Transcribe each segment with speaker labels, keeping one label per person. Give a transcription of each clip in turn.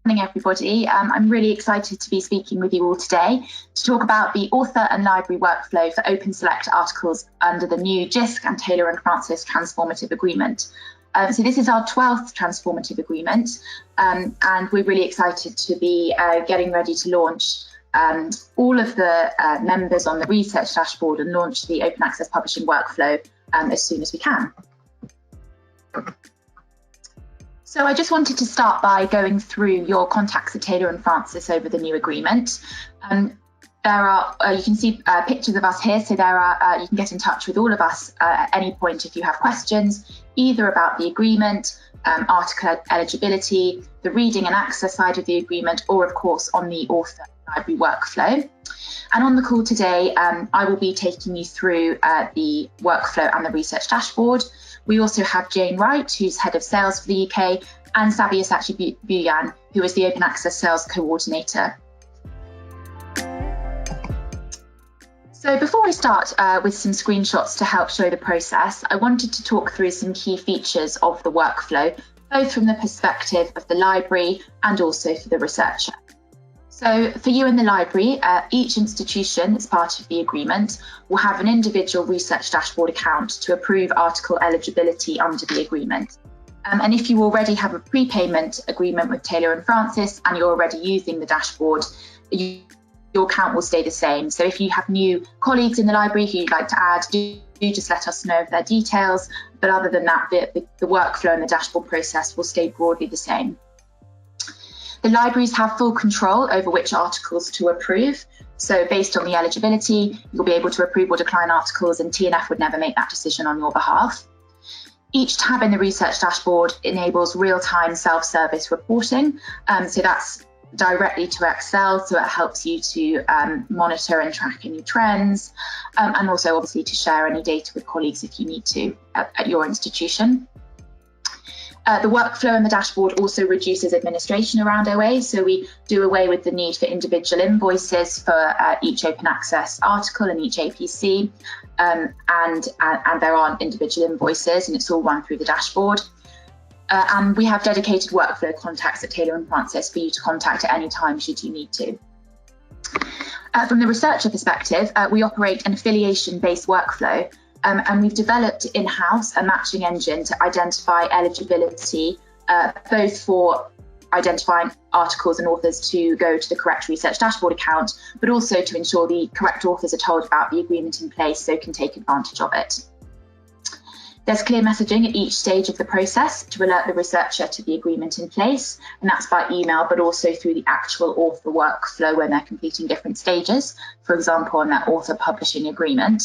Speaker 1: morning, everybody. I'm really excited to be speaking with you all today to talk about the author and library workflow for open select articles under the new JISC and Taylor and Francis Transformative Agreement. So this is our 12th Transformative Agreement, and we're really excited to be getting ready to launch all of the members on the research dashboard and launch the open access publishing workflow as soon as we can. So I just wanted to start by going through your contacts at Taylor and Francis over the new agreement. There are, you can see pictures of us here, so there are, you can get in touch with all of us at any point if you have questions, either about the agreement, article eligibility, the reading and access side of the agreement, or of course on the author library workflow. And on the call today, I will be taking you through the workflow and the research dashboard. We also have Jane Wright, who's head of sales for the UK, and Sabi Asachi Buyan, who is the open access sales coordinator. So before we start with some screenshots to help show the process, I wanted to talk through some key features of the workflow, both from the perspective of the library and also for the researcher. So for you in the library, each institution as part of the agreement will have an individual research dashboard account to approve article eligibility under the agreement. And if you already have a prepayment agreement with Taylor and Francis and you're already using the dashboard, your account will stay the same. So if you have new colleagues in the library who you'd like to add, do just let us know of their details. But other than that, the workflow and the dashboard process will stay broadly the same. The libraries have full control over which articles to approve. So based on the eligibility, you'll be able to approve or decline articles, and TNF would never make that decision on your behalf. Each tab in the research dashboard enables real-time self-service reporting. So that's directly to Excel, so it helps you to monitor and track any trends, and also obviously to share any data with colleagues if you need to at your institution. The workflow and the dashboard also reduces administration around OA, so we do away with the need for individual invoices for each open access article and each APC, and there aren't individual invoices, and it's all run through the dashboard. And we have dedicated workflow contacts at Taylor and Francis for you to contact at any time should you need to. From the researcher perspective, we operate an affiliation-based workflow. And we've developed in-house a matching engine to identify eligibility, both for identifying articles and authors to go to the correct research dashboard account, but also to ensure the correct authors are told about the agreement in place so can take advantage of it. There's clear messaging at each stage of the process to alert the researcher to the agreement in place, and that's by email, but also through the actual author workflow when they're completing different stages, for example, on that author publishing agreement.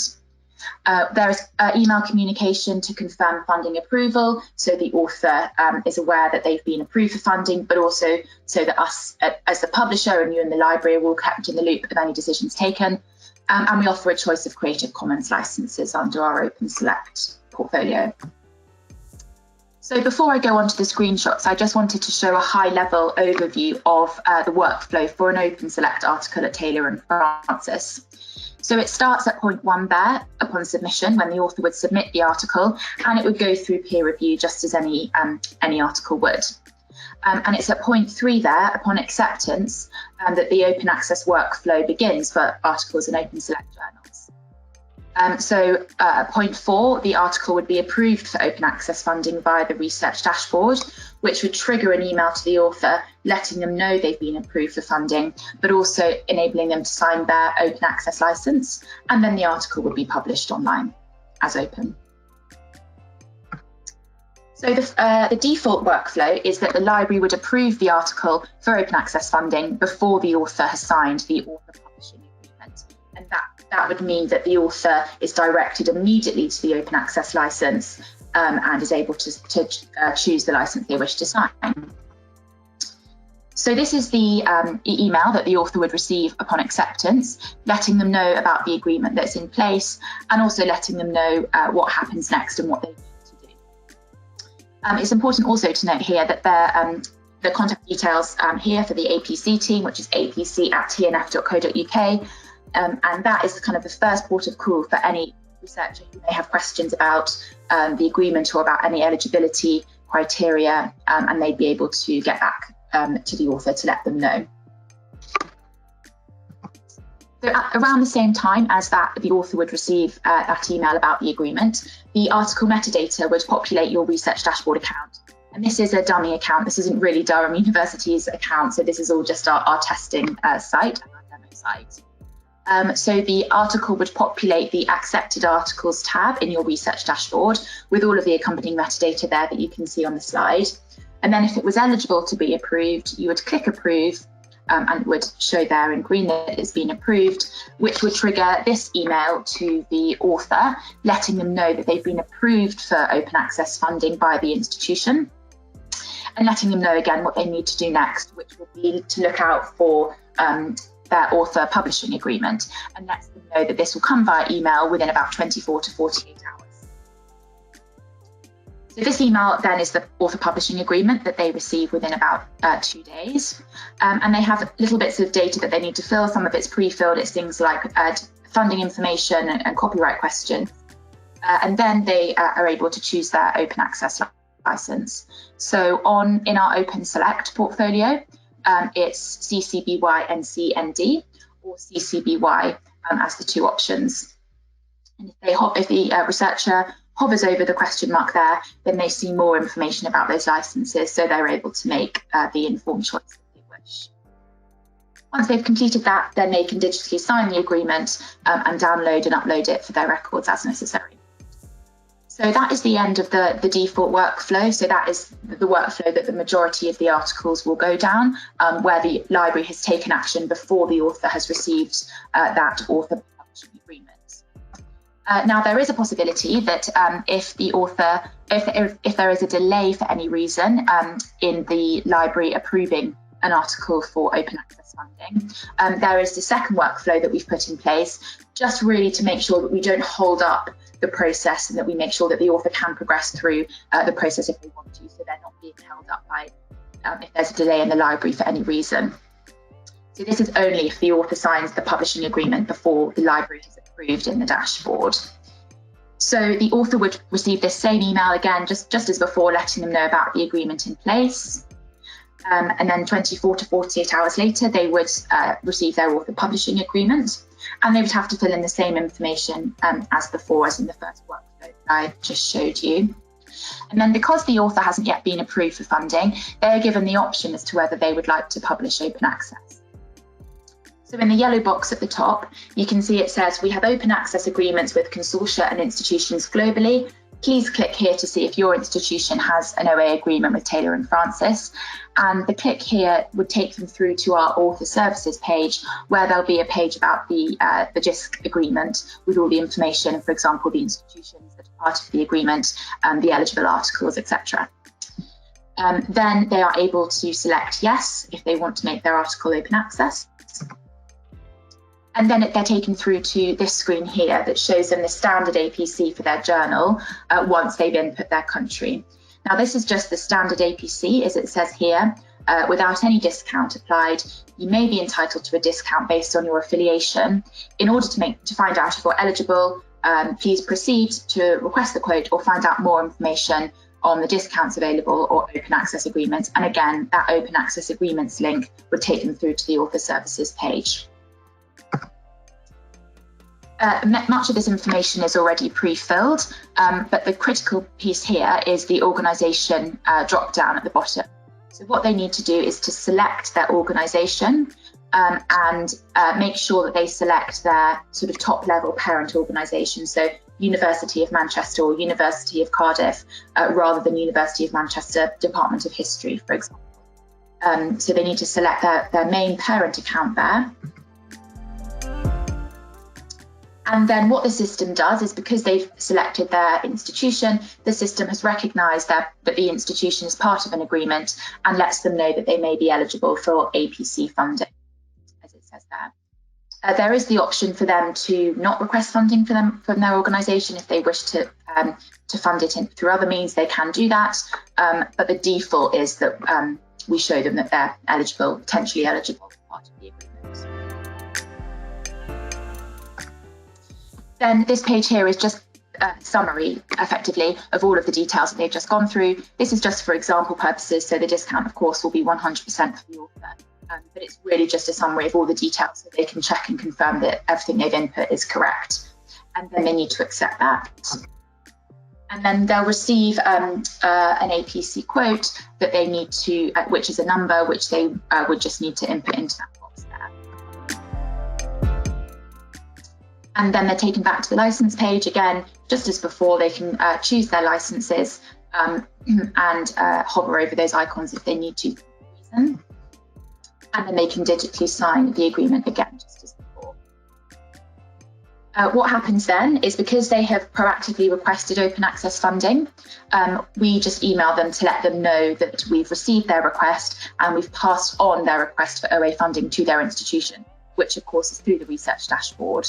Speaker 1: There is email communication to confirm funding approval, so the author is aware that they've been approved for funding, but also so that us as the publisher and you in the library are all kept in the loop of any decisions taken. And we offer a choice of Creative Commons licenses under our Open Select portfolio. So before I go on to the screenshots, I just wanted to show a high-level overview of the workflow for an Open Select article at Taylor and Francis. So it starts at point 1 there, upon submission, when the author would submit the article, and it would go through peer review just as any article would. And it's at point 3 there, upon acceptance, that the open access workflow begins for articles in Open Select journals. So at point 4, the article would be approved for open access funding via the research dashboard, which would trigger an email to the author letting them know they've been approved for funding, but also enabling them to sign their open access license, and then the article would be published online as open. So the default workflow is that the library would approve the article for open access funding before the author has signed the author publishing agreement, and that would mean that the author is directed immediately to the open access license and is able to choose the license they wish to sign. So this is the email that the author would receive upon acceptance, letting them know about the agreement that's in place, and also letting them know what happens next and what they need to do. It's important also to note here that the contact details here for the APC team, which is apc@tnf.co.uk, and that is kind of the first port of call for any researcher who may have questions about the agreement or about any eligibility criteria, and they'd be able to get back to the author to let them know. So around the same time as that, the author would receive that email about the agreement, the article metadata would populate your research dashboard account. And this is a dummy account. This isn't really Durham University's account. So this is all just our testing site, our demo site. So the article would populate the accepted articles tab in your research dashboard with all of the accompanying metadata there that you can see on the slide. And then if it was eligible to be approved, you would click approve, and it would show there in green that it's been approved, which would trigger this email to the author, letting them know that they've been approved for open access funding by the institution, and letting them know again what they need to do next, which would be to look out for their author publishing agreement, and lets them know that this will come via email within about 24 to 48 hours. So this email then is the author publishing agreement that they receive within about 2 days. And they have little bits of data that they need to fill. Some of it's pre-filled. It's things like funding information and copyright questions. And then they are able to choose their open access license. So in our Open Select portfolio, it's CC BY NC ND or CC BY as the two options. And if the researcher hovers over the question mark there, then they see more information about those licenses, so they're able to make the informed choice that they wish. Once they've completed that, then they can digitally sign the agreement and download and upload it for their records as necessary. So that is the end of the default workflow. So that is the workflow that the majority of the articles will go down, where the library has taken action before the author has received that author publishing agreement. Now, there is a possibility that if there is a delay for any reason in the library approving an article for open access funding, there is the second workflow that we've put in place, just really to make sure that we don't hold up the process and that we make sure that the author can progress through the process if they want to, so they're not being held up by if there's a delay in the library for any reason. So this is only if the author signs the publishing agreement before the library has approved in the dashboard. So the author would receive this same email again, just as before, letting them know about the agreement in place. And then 24 to 48 hours later, they would receive their author publishing agreement, and they would have to fill in the same information as before, as in the first workflow that I just showed you. And then because the author hasn't yet been approved for funding, they're given the option as to whether they would like to publish open access. So in the yellow box at the top, you can see it says, we have open access agreements with consortia and institutions globally. Please click here to see if your institution has an OA agreement with Taylor and Francis. And the click here would take them through to our author services page, where there'll be a page about the JISC agreement with all the information, for example, the institutions that are part of the agreement, the eligible articles, etc. Then they are able to select yes if they want to make their article open access. And then they're taken through to this screen here that shows them the standard APC for their journal once they've input their country. Now, this is just the standard APC, as it says here, without any discount applied. You may be entitled to a discount based on your affiliation. In order to find out if you're eligible, please proceed to request the quote or find out more information on the discounts available or open access agreements. And again, that open access agreements link would take them through to the author services page. Much of this information is already pre-filled, but the critical piece here is the organisation drop-down at the bottom. So what they need to do is to select their organisation and make sure that they select their sort of top-level parent organisation, so University of Manchester or University of Cardiff, rather than University of Manchester Department of History, for example. So they need to select their main parent account there. And then what the system does is, because they've selected their institution, the system has recognised that the institution is part of an agreement and lets them know that they may be eligible for APC funding, as it says there. There is the option for them to not request funding from their organisation. If they wish to fund it through other means, they can do that. But the default is that we show them that they're eligible, potentially eligible for part of the agreement. Then this page here is just summary, effectively, of all of the details that they've just gone through. This is just for example purposes, so the discount, of course, will be 100% for the author. But it's really just a summary of all the details so they can check and confirm that everything they've input is correct. And then they need to accept that. And then they'll receive an APC quote that they need to, which is a number which they would just need to input into that box there. And then they're taken back to the license page again, just as before. They can choose their licenses and hover over those icons if they need to for any reason. And then they can digitally sign the agreement again, just as before. What happens then is, because they have proactively requested open access funding, we just email them to let them know that we've received their request and we've passed on their request for OA funding to their institution, which of course is through the research dashboard.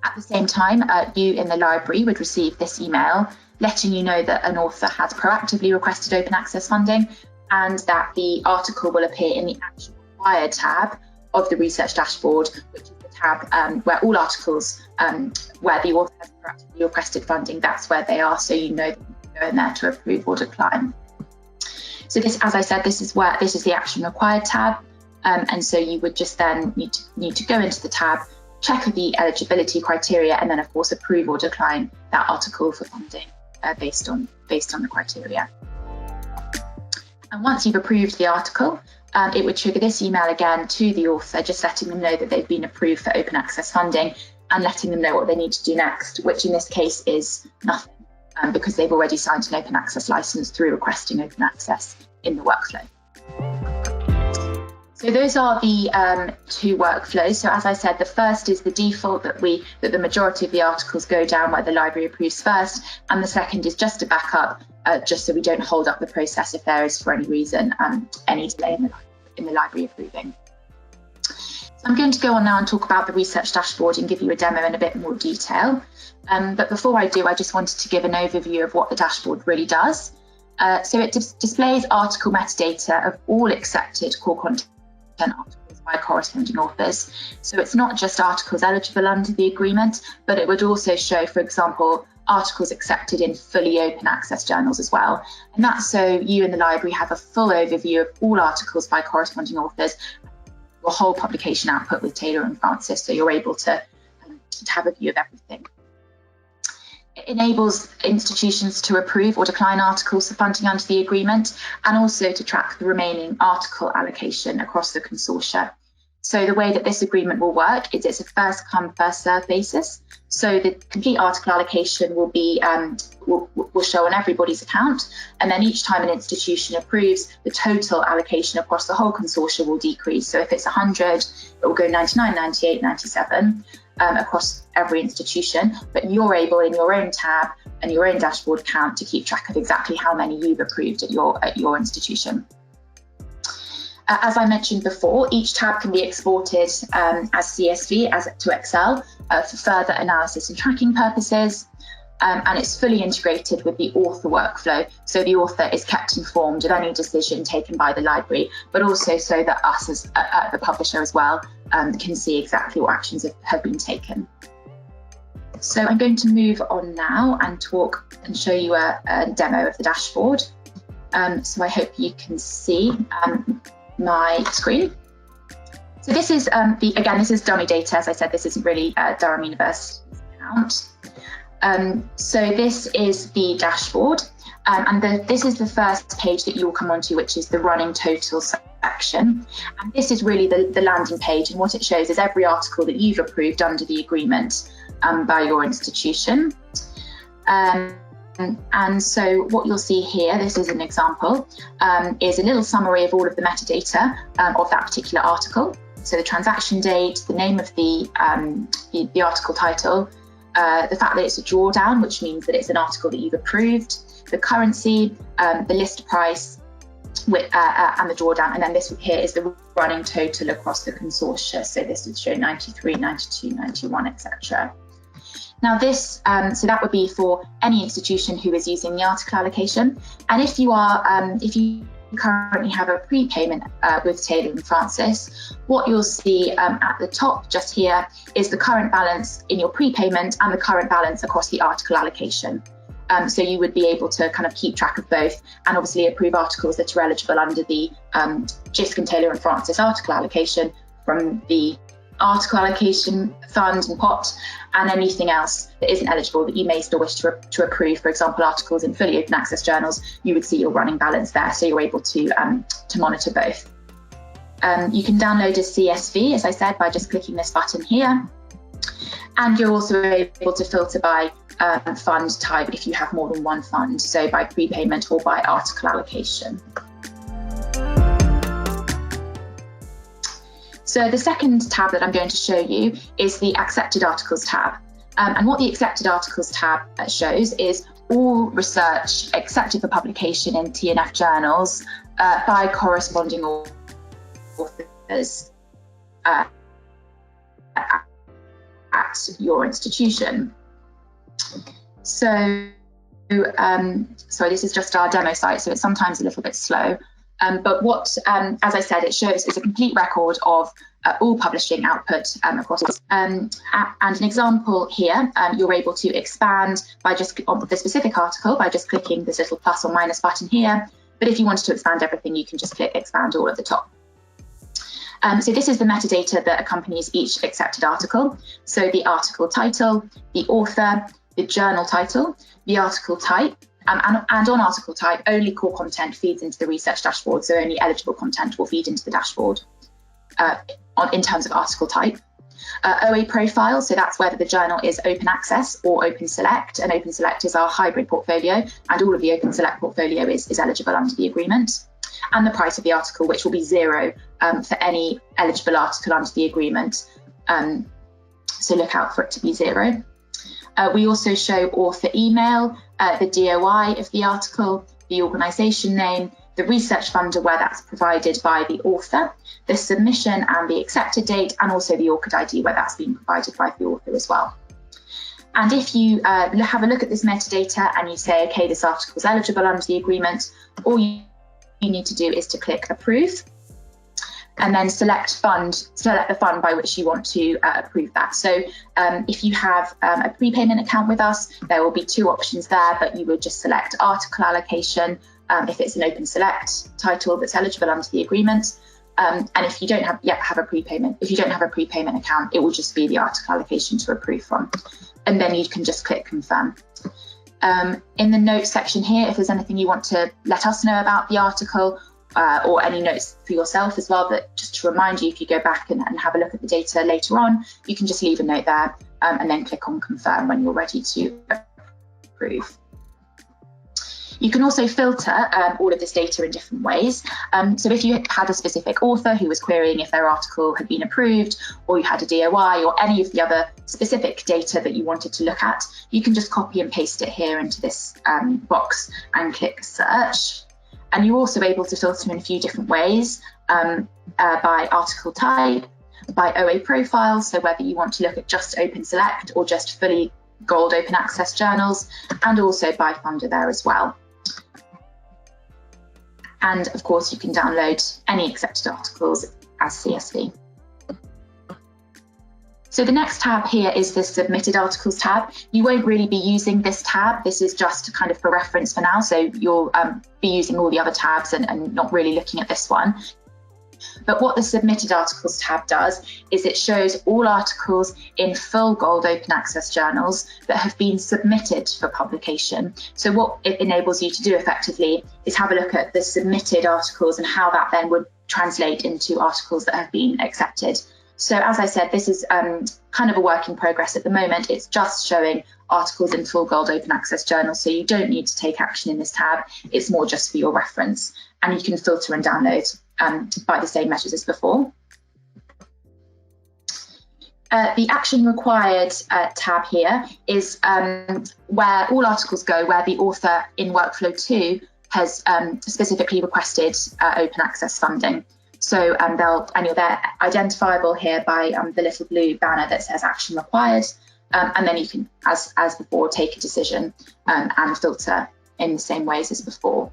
Speaker 1: At the same time, you in the library would receive this email letting you know that an author has proactively requested open access funding, and that the article will appear in the Action Required tab of the research dashboard, which is the tab where all articles where the author has proactively requested funding, that's where they are, so you know that you can go in there to approve or decline. So this, as I said, this is the Action Required tab, and so you would just then need to go into the tab, check the eligibility criteria, and then of course approve or decline that article for funding based on the criteria. And once you've approved the article, it would trigger this email again to the author, just letting them know that they've been approved for open access funding and letting them know what they need to do next, which in this case is nothing, because they've already signed an open access license through requesting open access in the workflow. So those are the two workflows. So as I said, the first is the default that the majority of the articles go down where the library approves first, and the second is just a backup, just so we don't hold up the process if there is, for any reason, any delay in the library approving. So I'm going to go on now and talk about the research dashboard and give you a demo in a bit more detail. But before I do, I just wanted to give an overview of what the dashboard really does. So it displays article metadata of all accepted core content articles by corresponding authors. So it's not just articles eligible under the agreement, but it would also show, for example, articles accepted in fully open access journals as well. And that's so you in the library have a full overview of all articles by corresponding authors, your whole publication output with Taylor and Francis, so you're able to have a view of everything. It enables institutions to approve or decline articles for funding under the agreement, and also to track the remaining article allocation across the consortia. So the way that this agreement will work is it's a first come, first served basis. So the complete article allocation will be will show on everybody's account, and then each time an institution approves, the total allocation across the whole consortia will decrease. So if it's 100, it will go 99, 98, 97 across every institution, but you're able in your own tab and your own dashboard account to keep track of exactly how many you've approved at your institution. As I mentioned before, each tab can be exported as CSV to Excel for further analysis and tracking purposes, and it's fully integrated with the author workflow, so the author is kept informed of any decision taken by the library, but also so that us as the publisher as well can see exactly what actions have been taken. So I'm going to move on now and talk and show you a demo of the dashboard. So I hope you can see my screen. So this is this is dummy data. As I said, this isn't really Durham University's account. So this is the dashboard, and this is the first page that you'll come onto, which is the running total section. And this is really the landing page, and what it shows is every article that you've approved under the agreement by your institution. And so what you'll see here, this is an example, is a little summary of all of the metadata of that particular article. So the transaction date, the name of the article title, the fact that it's a drawdown, which means that it's an article that you've approved, the currency, the list price, and the drawdown. And then this here is the running total across the consortia. So this would show 93, 92, 91, etc. Now this, so that would be for any institution who is using the article allocation. And if you currently have a prepayment with Taylor and Francis, what you'll see at the top just here is the current balance in your prepayment and the current balance across the article allocation. So you would be able to kind of keep track of both and obviously approve articles that are eligible under the JISC and Taylor and Francis article allocation from the article allocation fund and pot, and anything else that isn't eligible that you may still wish to approve. For example, articles in fully open access journals, you would see your running balance there, so you're able to monitor both. You can download a CSV, as I said, by just clicking this button here, and you're also able to filter by fund type if you have more than one fund, so by prepayment or by article allocation. So the second tab that I'm going to show you is the Accepted Articles tab. And what the Accepted Articles tab shows is all research accepted for publication in TNF journals by corresponding authors at your institution. So, sorry, this is just our demo site, so it's sometimes a little bit slow. But what, as I said, it shows is a complete record of all publishing output across. And an example here, you're able to expand by just on the specific article by just clicking this little plus or minus button here. But if you wanted to expand everything, you can just click expand all at the top. So this is the metadata that accompanies each accepted article. So the article title, the author, the journal title, the article type, and on article type, only core content feeds into the research dashboard, so only eligible content will feed into the dashboard in terms of article type. OA profile, so that's whether the journal is open access or open select, and open select is our hybrid portfolio, and all of the open select portfolio is eligible under the agreement. And the price of the article, which will be $0 for any eligible article under the agreement, so look out for it to be $0. We also show author email, the DOI of the article, the organisation name, the research funder where that's provided by the author, the submission and the accepted date, and also the ORCID ID where that's been provided by the author as well. And if you have a look at this metadata and you say, okay, this article is eligible under the agreement, all you need to do is to click approve, and then select the fund by which you want to approve that. So if you have a prepayment account with us, there will be two options there, but you would just select article allocation if it's an open select title that's eligible under the agreement. And if you don't have a prepayment account, it will just be the article allocation to approve from. And then you can just click confirm. In the notes section here, if there's anything you want to let us know about the article, or any notes for yourself as well, that just to remind you, if you go back and have a look at the data later on, you can just leave a note there and then click on confirm when you're ready to approve. You can also filter all of this data in different ways. So if you had a specific author who was querying if their article had been approved, or you had a DOI or any of the other specific data that you wanted to look at, you can just copy and paste it here into this box and click search. And you're also able to filter in a few different ways, by article type, by OA profile, so whether you want to look at just open select or just fully gold open access journals, and also by funder there as well. And of course, you can download any accepted articles as CSV. So the next tab here is the Submitted Articles tab. You won't really be using this tab. This is just kind of for reference for now. So you'll be using all the other tabs and not really looking at this one. But what the Submitted Articles tab does is it shows all articles in full gold open access journals that have been submitted for publication. So what it enables you to do effectively is have a look at the submitted articles and how that then would translate into articles that have been accepted. So as I said, this is kind of a work in progress at the moment. It's just showing articles in full gold open access journals, so you don't need to take action in this tab. It's more just for your reference, and you can filter and download by the same measures as before. The action required tab here is where all articles go where the author in workflow 2 has specifically requested open access funding. So you're there identifiable here by the little blue banner that says action required, and then you can, as before, take a decision and filter in the same ways as before.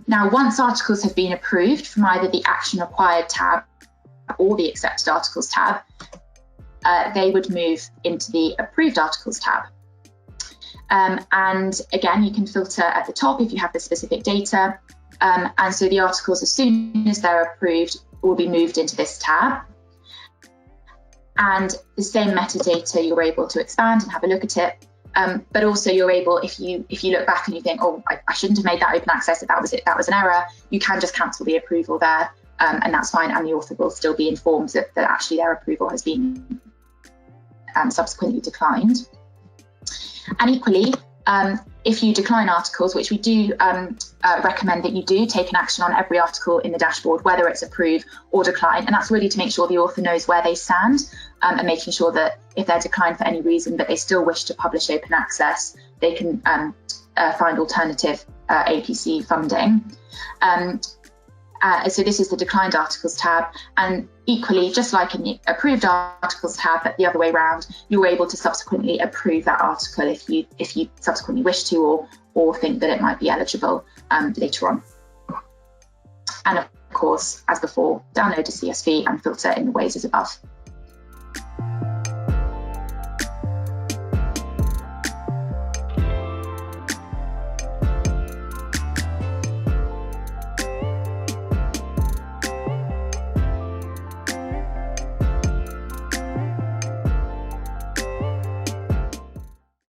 Speaker 1: Now, once articles have been approved from either the Action Required tab or the Accepted Articles tab, they would move into the Approved Articles tab. And again, you can filter at the top if you have the specific data. And so the articles, as soon as they're approved, will be moved into this tab. And the same metadata, you're able to expand and have a look at it. But also you're able, if you look back and you think, oh, I shouldn't have made that open access, if that was an error, you can just cancel the approval there, and that's fine. And the author will still be informed that actually their approval has been subsequently declined. And equally, if you decline articles, which we do recommend that you do, take an action on every article in the dashboard, whether it's approved or declined. And that's really to make sure the author knows where they stand, and making sure that if they're declined for any reason, but they still wish to publish open access, they can find alternative APC funding. So this is the declined articles tab, and equally, just like in the approved articles tab, but the other way around, you're able to subsequently approve that article if you subsequently wish to, or think that it might be eligible later on. And of course, as before, download a CSV and filter in the ways as above.